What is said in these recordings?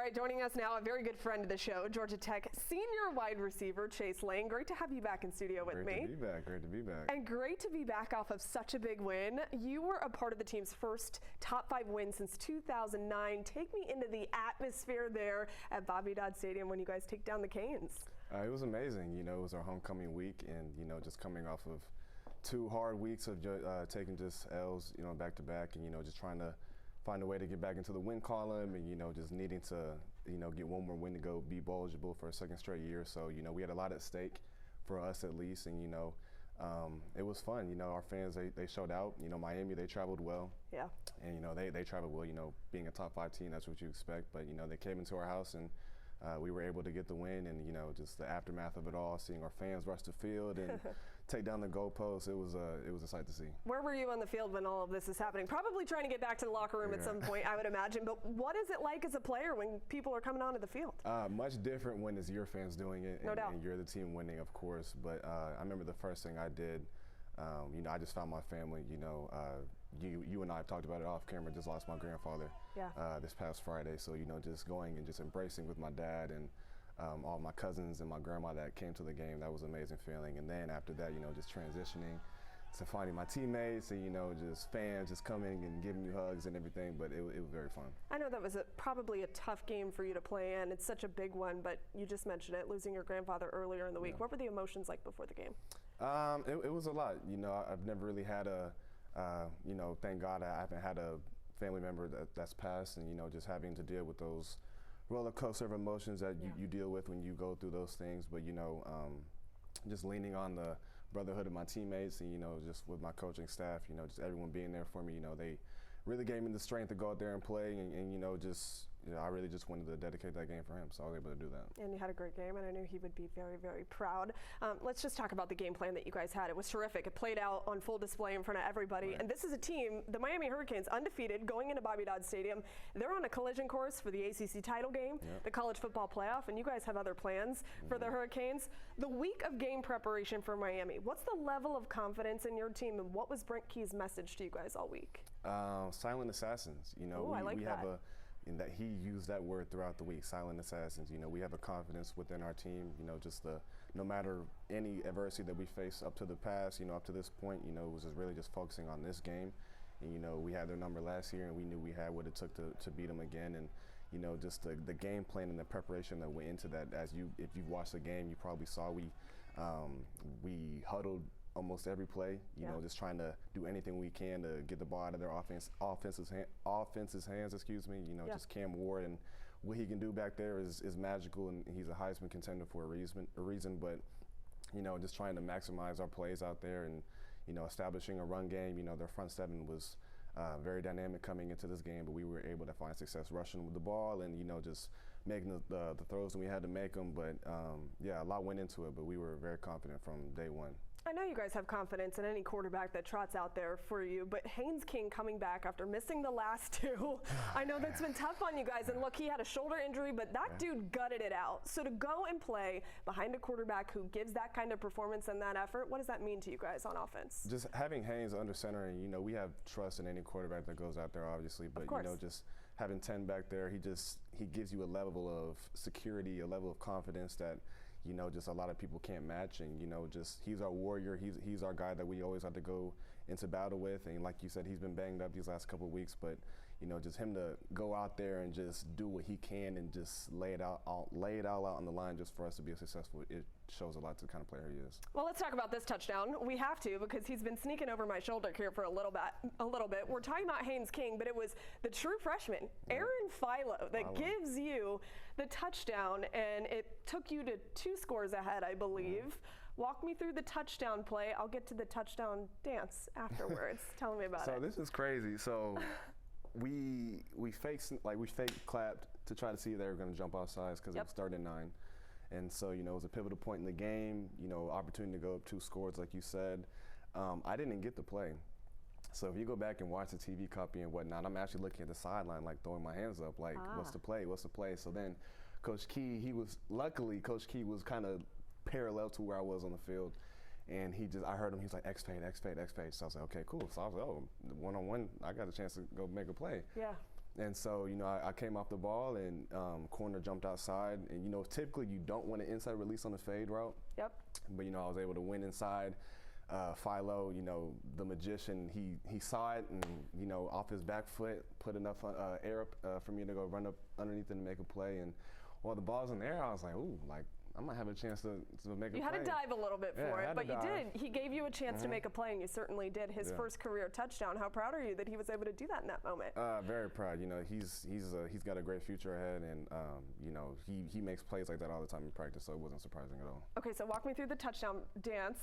right, joining us now, a very good friend of the show, Georgia Tech senior wide receiver Chase Lane. Great to have you back in studio with me. Great to be back. Great to be back. And great to be back off of such a big win. You were a part of the team's first top 5 win since 2009. Take me into the atmosphere there at Bobby Dodd Stadium when you guys take down the Canes. It was amazing. You know, it was our homecoming week, and you know, just coming off of 2 hard weeks of taking just L's, you know, back to back, and you know, just trying to find a way to get back into the win column, and you know, just needing to, you know, get one more win to go be bowl eligible for a second straight year. So you know, we had a lot at stake for us at least, and you know, it was fun. You know, our fans they showed out. You know, Miami, they traveled well. Yeah. And you know, they traveled well. You know, being a top 5 team, that's what you expect. But you know, they came into our house and we were able to get the win, and you know, just the aftermath of it all, seeing our fans rush the field and take down the goalposts, it was a sight to see. Where were you on the field when all of this is happening? Probably trying to get back to the locker room at some point, I would imagine. But what is it like as a player when people are coming onto the field? Much different when it's your fans doing it, no doubt. And you're the team winning, of course. But I remember the first thing I did. You know, I just found my family. You know, you and I have talked about it off camera. Just lost my grandfather this past Friday. So you know, just going and just embracing with my dad and all my cousins and my grandma that came to the game. That was an amazing feeling. And then after that, you know, just transitioning to finding my teammates and, you know, just fans just coming and giving you hugs and everything, but it was very fun. I know that was probably a tough game for you to play in. It's such a big one, but you just mentioned it, losing your grandfather earlier in the week. What were the emotions like before the game? It was a lot. You know, I've never really had you know, thank God I haven't had a family member that's passed, and, you know, just having to deal with those roller coaster of emotions that you deal with when you go through those things. But, you know, just leaning on the brotherhood of my teammates and, you know, just with my coaching staff, you know, just everyone being there for me, you know, they really gave me the strength to go out there and play, and you know, just, you know, I really just wanted to dedicate that game for him, so I was able to do that. And you had a great game, and I knew he would be very, very proud. Let's just talk about the game plan that you guys had. It was terrific. It played out on full display in front of everybody. Right. And this is a team, the Miami Hurricanes, undefeated, going into Bobby Dodd Stadium. They're on a collision course for the ACC title game, the college football playoff, and you guys have other plans for the Hurricanes. The week of game preparation for Miami, what's the level of confidence in your team, and what was Brent Key's message to you guys all week? Silent assassins. You know, we have in that he used that word throughout the week, silent assassins. You know, we have a confidence within our team, you know, just no matter any adversity that we face up to the past, you know, up to this point, you know, it was just really just focusing on this game. And, you know, we had their number last year, and we knew we had what it took to beat them again. And, you know, just the game plan and the preparation that went into that. If you've watched the game, you probably saw we huddled almost every play, you know, just trying to do anything we can to get the ball out of their offense's hands, excuse me. You know, just Cam Ward and what he can do back there is magical, and he's a Heisman contender for a reason. But, you know, just trying to maximize our plays out there and, you know, establishing a run game. You know, their front seven was very dynamic coming into this game, but we were able to find success rushing with the ball and, you know, just making the throws when we had to make them. But, yeah, a lot went into it, but we were very confident from day one. I know you guys have confidence in any quarterback that trots out there for you, but Haynes King coming back after missing the last 2, I know that's been tough on you guys. And look, he had a shoulder injury, but that dude gutted it out. So to go and play behind a quarterback who gives that kind of performance and that effort, what does that mean to you guys on offense? Just having Haynes under center, and, you know, we have trust in any quarterback that goes out there, obviously, but, you know, just having 10 back there, he gives you a level of security, a level of confidence that, you know, just a lot of people can't match. And, you know, just he's our warrior. He's our guy that we always have to go into battle with. And like you said, he's been banged up these last couple of weeks. But, you know, just him to go out there and just do what he can and just lay it all out on the line just for us to be successful, it shows a lot to the kind of player he is. Well, let's talk about this touchdown. We have to, because he's been sneaking over my shoulder here for a little bit. We're talking about Haynes King, but it was the true freshman, Aaron Philo, that gives you the touchdown, and it took you to 2 scores ahead, I believe. Walk me through the touchdown play. I'll get to the touchdown dance afterwards. Tell me about it. So this is crazy. So we fake clapped to try to see if they were going to jump off sides because it was 3rd and 9. And so, you know, it was a pivotal point in the game, you know, opportunity to go up 2 scores, like you said. I didn't get the play. So if you go back and watch the TV copy and whatnot, I'm actually looking at the sideline, like throwing my hands up, like, what's the play? What's the play? So then Coach Key, luckily Coach Key was kind of parallel to where I was on the field. And I heard him, he's like, X-fade, X-fade, X-fade. So I was like, okay, cool. So I was like, oh, one-on-one, I got a chance to go make a play. Yeah. And so, you know, I came off the ball and corner jumped outside. And, you know, typically you don't want an inside release on the fade route. Yep. But, you know, I was able to win inside. Philo, you know, the magician, he saw it and, you know, off his back foot, put enough air up for me to go run up underneath it and make a play. And while the ball's in the air, I was like, ooh, like, I might have a chance to make a play. You had to dive a little bit for it, but you did. He gave you a chance to make a play, and you certainly did. His first career touchdown. How proud are you that he was able to do that in that moment? Very proud. You know, he's got a great future ahead, and you know, he makes plays like that all the time in practice, so it wasn't surprising at all. Okay, so walk me through the touchdown dance.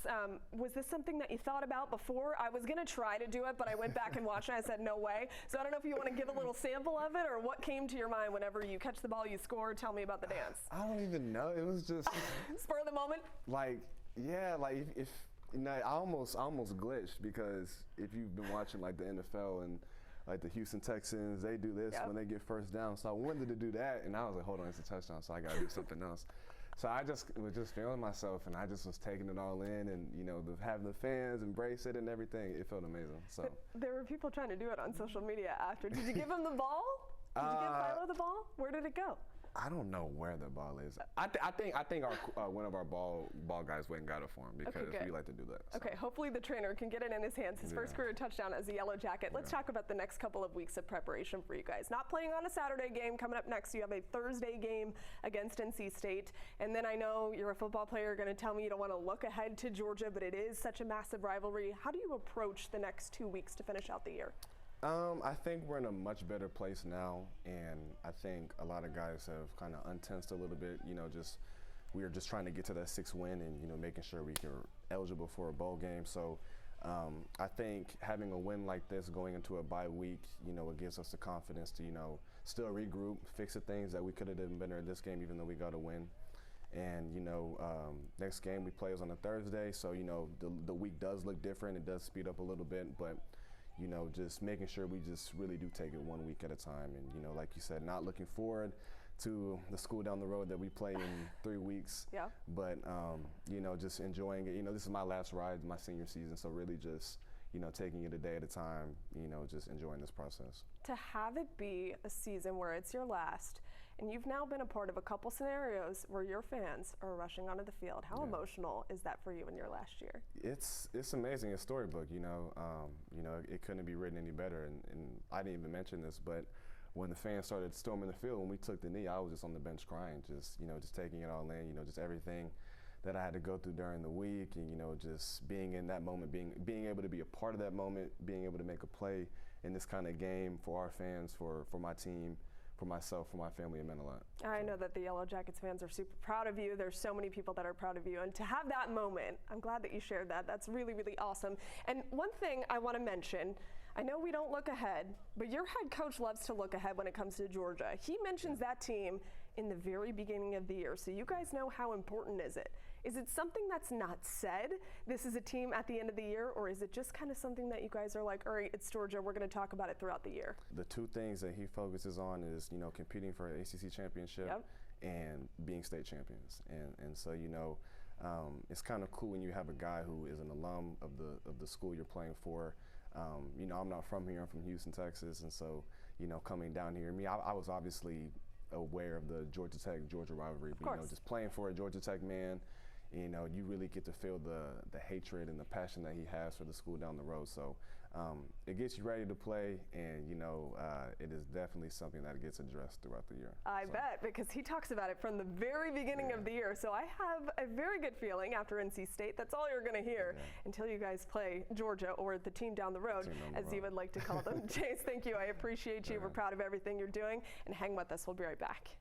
Was this something that you thought about before? I was going to try to do it, but I went back and watched, and I said no way. So I don't know if you want to give a little sample of it, or what came to your mind whenever you catch the ball, you score. Tell me about the dance. I don't even know. It was just spur of the moment. Like, yeah, like if you know, I almost glitched because if you've been watching like the NFL and like the Houston Texans, they do this when they get first down. So I wanted to do that, and I was like, hold on, it's a touchdown, so I got to do something else. So I was just feeling myself, and I just was taking it all in, and you know, having the fans embrace it and everything. It felt amazing. So there were people trying to do it on social media after. Did you give him the ball? Did you give Philo the ball? Where did it go? I don't know where the ball is. I think our one of our ball guys went and got it for him because we like to do that. So. Okay, hopefully the trainer can get it in his hands. His first career touchdown as a Yellow Jacket. Let's talk about the next couple of weeks of preparation for you guys. Not playing on a Saturday game coming up next. You have a Thursday game against NC State, and then I know you're a football player. You're going to tell me you don't want to look ahead to Georgia, but it is such a massive rivalry. How do you approach the next 2 weeks to finish out the year? I think we're in a much better place now, and I think a lot of guys have kind of untensed a little bit. You know, we are just trying to get to that 6th win, and you know, making sure we are eligible for a bowl game. So, I think having a win like this going into a bye week, you know, it gives us the confidence to, you know, still regroup, fix the things that we could have done better in this game, even though we got a win. And you know, next game we play is on a Thursday, so you know, the week does look different. It does speed up a little bit, but you know, just making sure we just really do take it 1 week at a time. And, you know, like you said, not looking forward to the school down the road that we play in 3 weeks. Yeah. But, you know, just enjoying it. You know, this is my last ride, my senior season, so really just, you know, taking it a day at a time, you know, just enjoying this process. To have it be a season where it's your last, and you've now been a part of a couple scenarios where your fans are rushing onto the field. How emotional is that for you in your last year? It's amazing. It's storybook, you know. You know, it couldn't be written any better. And I didn't even mention this, but when the fans started storming the field, when we took the knee, I was just on the bench crying, just, you know, just taking it all in, you know, just everything that I had to go through during the week, and, you know, just being in that moment, being able to be a part of that moment, being able to make a play in this kind of game for our fans, for my team, for myself, for my family, it meant a lot. I know that the Yellow Jackets fans are super proud of you. There's so many people that are proud of you. And to have that moment, I'm glad that you shared that. That's really, really awesome. And one thing I want to mention, I know we don't look ahead, but your head coach loves to look ahead when it comes to Georgia. He mentions that team in the very beginning of the year. So you guys know how important is it? Is it something that's not said, this is a team at the end of the year, or is it just kind of something that you guys are like, all right, it's Georgia, we're going to talk about it throughout the year? The two things that he focuses on is, you know, competing for an ACC championship and being state champions. And so, you know, it's kind of cool when you have a guy who is an alum of the school you're playing for. You know, I'm not from here, I'm from Houston, Texas, and so, you know, coming down here, I was obviously aware of the Georgia Tech-Georgia rivalry, but, you know, just playing for a Georgia Tech man, you know, you really get to feel the hatred and the passion that he has for the school down the road. So it gets you ready to play, and, you know, it is definitely something that gets addressed throughout the year. I bet, because he talks about it from the very beginning of the year. So I have a very good feeling after NC State, that's all you're going to hear until you guys play Georgia, or the team down the road, as you would like to call them. Chase, thank you. I appreciate you. We're proud of everything you're doing. And hang with us. We'll be right back.